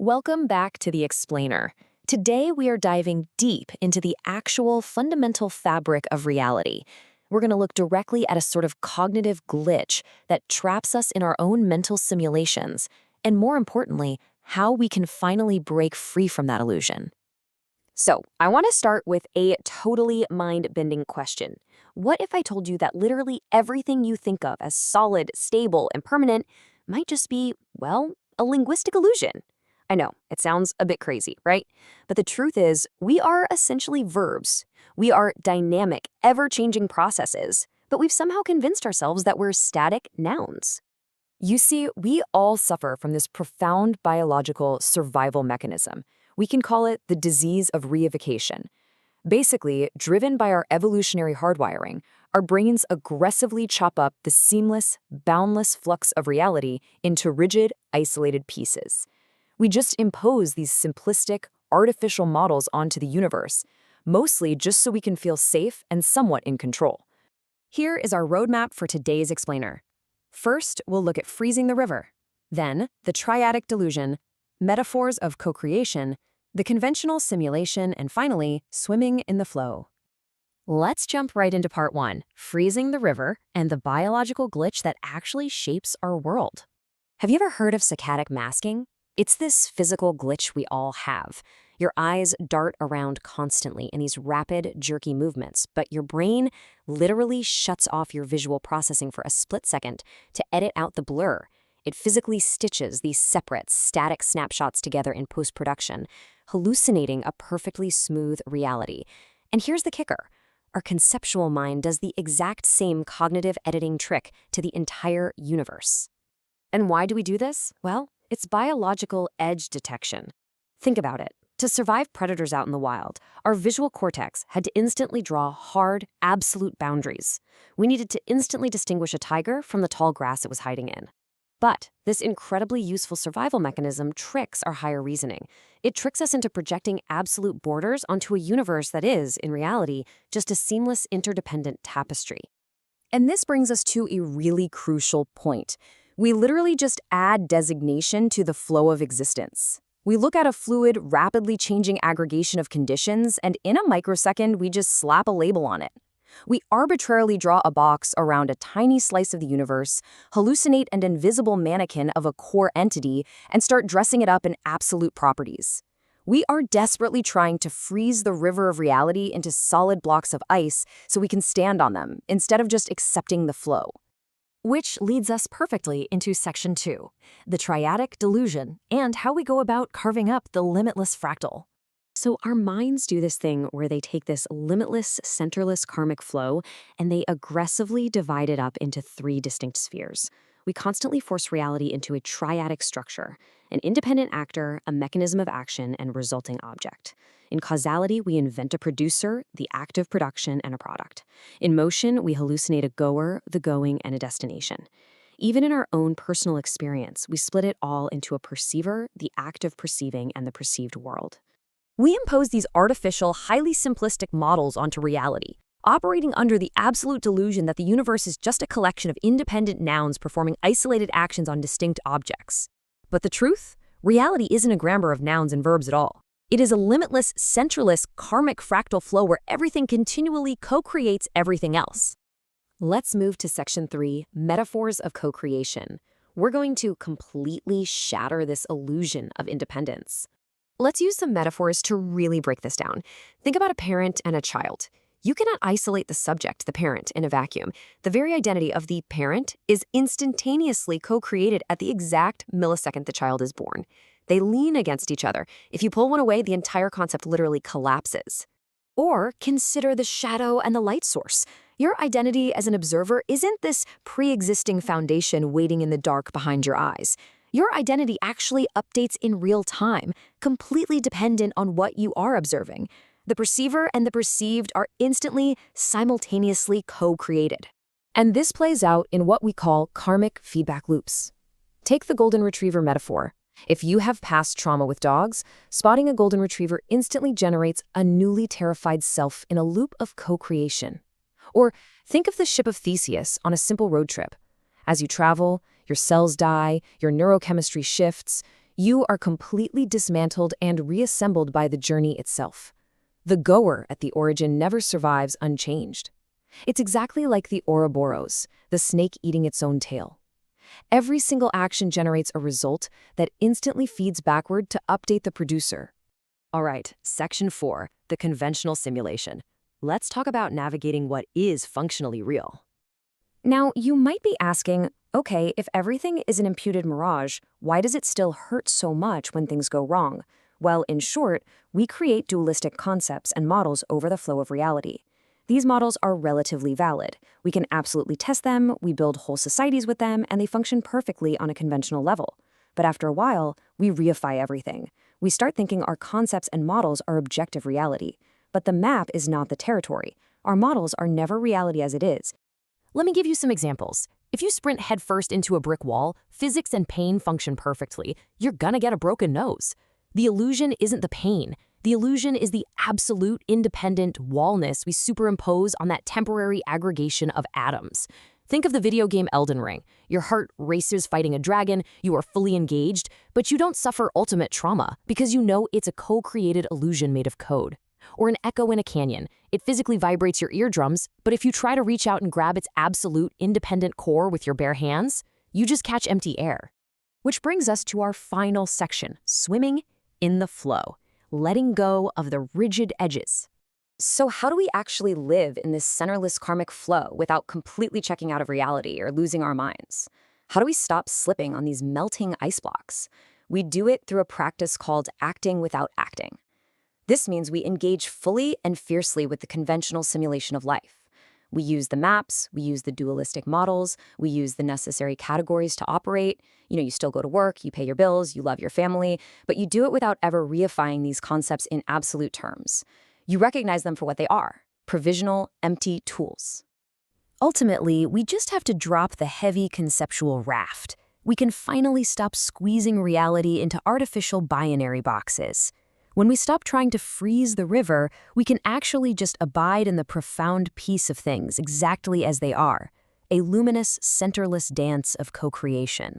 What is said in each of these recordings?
Welcome back to The Explainer. Today we are diving deep into the actual fundamental fabric of reality. We're going to look directly at a sort of cognitive glitch that traps us in our own mental simulations, and more importantly, how we can finally break free from that illusion. So, I want to start with a totally mind-bending question. What if I told you that literally everything you think of as solid, stable, and permanent might just be, well, a linguistic illusion? I know, it sounds a bit crazy, right? But the truth is, we are essentially verbs. We are dynamic, ever-changing processes, but we've somehow convinced ourselves that we're static nouns. You see, we all suffer from this profound biological survival mechanism. We can call it the disease of reification. Basically, driven by our evolutionary hardwiring, our brains aggressively chop up the seamless, boundless flux of reality into rigid, isolated pieces. We just impose these simplistic, artificial models onto the universe, mostly just so we can feel safe and somewhat in control. Here is our roadmap for today's explainer. First, we'll look at freezing the river, then the triadic delusion, metaphors of co-creation, the conventional simulation, and finally, swimming in the flow. Let's jump right into part 1, freezing the river and the biological glitch that actually shapes our world. Have you ever heard of saccadic masking? It's this physical glitch we all have. Your eyes dart around constantly in these rapid, jerky movements, but your brain literally shuts off your visual processing for a split second to edit out the blur. It physically stitches these separate, static snapshots together in post-production, hallucinating a perfectly smooth reality. And here's the kicker. Our conceptual mind does the exact same cognitive editing trick to the entire universe. And why do we do this? Well, it's biological edge detection. Think about it. To survive predators out in the wild, our visual cortex had to instantly draw hard, absolute boundaries. We needed to instantly distinguish a tiger from the tall grass it was hiding in. But this incredibly useful survival mechanism tricks our higher reasoning. It tricks us into projecting absolute borders onto a universe that is, in reality, just a seamless, interdependent tapestry. And this brings us to a really crucial point. We literally just add designation to the flow of existence. We look at a fluid, rapidly changing aggregation of conditions, and in a microsecond, we just slap a label on it. We arbitrarily draw a box around a tiny slice of the universe, hallucinate an invisible mannequin of a core entity, and start dressing it up in absolute properties. We are desperately trying to freeze the river of reality into solid blocks of ice so we can stand on them, instead of just accepting the flow. Which leads us perfectly into section 2, the triadic delusion, and how we go about carving up the limitless fractal. So our minds do this thing where they take this limitless, centerless karmic flow and they aggressively divide it up into 3 distinct spheres. We constantly force reality into a triadic structure, an independent actor, a mechanism of action, and resulting object. In causality, we invent a producer, the act of production, and a product. In motion, we hallucinate a goer, the going, and a destination. Even in our own personal experience, we split it all into a perceiver, the act of perceiving, and the perceived world. We impose these artificial, highly simplistic models onto reality, operating under the absolute delusion that the universe is just a collection of independent nouns performing isolated actions on distinct objects. But the truth? Reality isn't a grammar of nouns and verbs at all. It is a limitless, centraless, karmic fractal flow where everything continually co-creates everything else. Let's move to section 3, metaphors of co-creation. We're going to completely shatter this illusion of independence. Let's use some metaphors to really break this down. Think about a parent and a child. You cannot isolate the subject, the parent, in a vacuum. The very identity of the parent is instantaneously co-created at the exact millisecond the child is born. They lean against each other. If you pull one away, the entire concept literally collapses. Or consider the shadow and the light source. Your identity as an observer isn't this pre-existing foundation waiting in the dark behind your eyes. Your identity actually updates in real time, completely dependent on what you are observing. The perceiver and the perceived are instantly, simultaneously co-created. And this plays out in what we call karmic feedback loops. Take the golden retriever metaphor. If you have past trauma with dogs, spotting a golden retriever instantly generates a newly terrified self in a loop of co-creation. Or think of the ship of Theseus on a simple road trip. As you travel, your cells die, your neurochemistry shifts, You are completely dismantled and reassembled by the journey itself. The goer at the origin never survives unchanged. It's exactly like the Ouroboros, the snake eating its own tail. Every single action generates a result that instantly feeds backward to update the producer. All right, Section 4, the conventional simulation. Let's talk about navigating what is functionally real. Now, you might be asking, okay, if everything is an imputed mirage, why does it still hurt so much when things go wrong? Well, in short, we create dualistic concepts and models over the flow of reality. These models are relatively valid. We can absolutely test them, we build whole societies with them, and they function perfectly on a conventional level. But after a while, we reify everything. We start thinking our concepts and models are objective reality. But the map is not the territory. Our models are never reality as it is. Let me give you some examples. If you sprint headfirst into a brick wall, physics and pain function perfectly. You're gonna get a broken nose. The illusion isn't the pain. The illusion is the absolute independent wallness we superimpose on that temporary aggregation of atoms. Think of the video game Elden Ring. Your heart races fighting a dragon, you are fully engaged, but you don't suffer ultimate trauma because you know it's a co-created illusion made of code. Or an echo in a canyon. It physically vibrates your eardrums, but if you try to reach out and grab its absolute independent core with your bare hands, you just catch empty air. Which brings us to our final section, swimming in the flow. Letting go of the rigid edges. So how do we actually live in this centerless karmic flow without completely checking out of reality or losing our minds? How do we stop slipping on these melting ice blocks? We do it through a practice called acting without acting. This means we engage fully and fiercely with the conventional simulation of life. We use the maps, we use the dualistic models, we use the necessary categories to operate. You still go to work, you pay your bills, you love your family, but you do it without ever reifying these concepts in absolute terms. You recognize them for what they are, provisional, empty tools. Ultimately, we just have to drop the heavy conceptual raft. We can finally stop squeezing reality into artificial binary boxes. When we stop trying to freeze the river, we can actually just abide in the profound peace of things exactly as they are, a luminous, centerless dance of co-creation.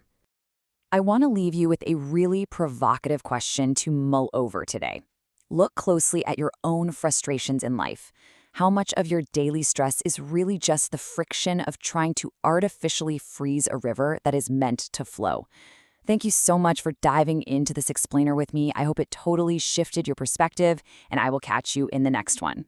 I want to leave you with a really provocative question to mull over today. Look closely at your own frustrations in life. How much of your daily stress is really just the friction of trying to artificially freeze a river that is meant to flow? Thank you so much for diving into this explainer with me. I hope it totally shifted your perspective, and I will catch you in the next one.